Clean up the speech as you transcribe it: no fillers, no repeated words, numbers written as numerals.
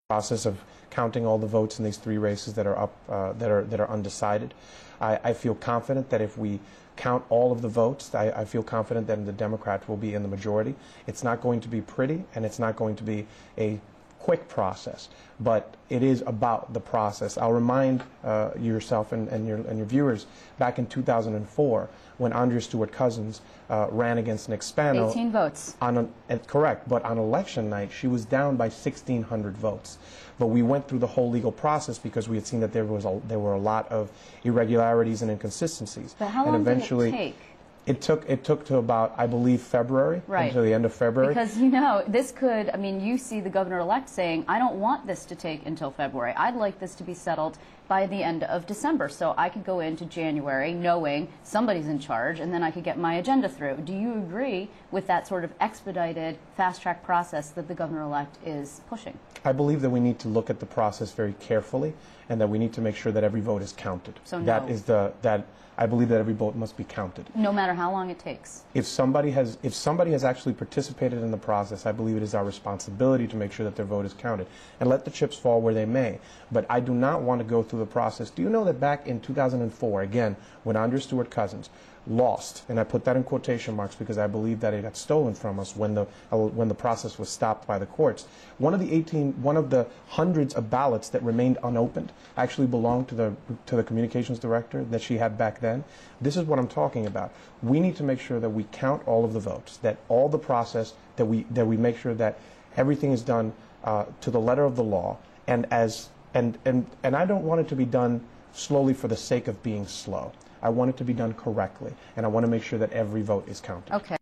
process of counting all the votes in these three races that are up, that are undecided. I feel confident that if we count all of the votes, I feel confident that the Democrats will be in the majority. It's not going to be pretty, and it's not going to be a quick process, but it is about the process. I'll remind yourself and your viewers, back in 2004, when Andrea Stewart Cousins ran against Nick Spano. 18 votes. Correct, but on election night, she was down by 1,600 votes. But we went through the whole legal process because we had seen that there were a lot of irregularities and inconsistencies. But how long did it take? It took to about, I believe, February, right, until the end of February. Because, you know, this could, I mean, you see the governor-elect saying, I don't want this to take until February. I'd like this to be settled by the end of December, so I could go into January knowing somebody's in charge, and then I could get my agenda through. Do you agree with that sort of expedited, fast-track process that the governor-elect is pushing? I believe that we need to look at the process very carefully, and that we need to make sure that every vote is counted. So no. I believe that every vote must be counted. No matter how long it takes. If somebody has actually participated in the process, I believe it is our responsibility to make sure that their vote is counted. And let the chips fall where they may. But I do not want to go through the process. Do you know that back in 2004, again, when Andrea Stewart Cousins lost, and I put that in quotation marks because I believe that it got stolen from us when the process was stopped by the courts. One of the hundreds of ballots that remained unopened actually belonged to the communications director that she had back then. This is what I'm talking about. We need to make sure that we count all of the votes, that all the process, that we make sure that everything is done to the letter of the law, and I don't want it to be done slowly for the sake of being slow. I want it to be done correctly, and I want to make sure that every vote is counted. Okay.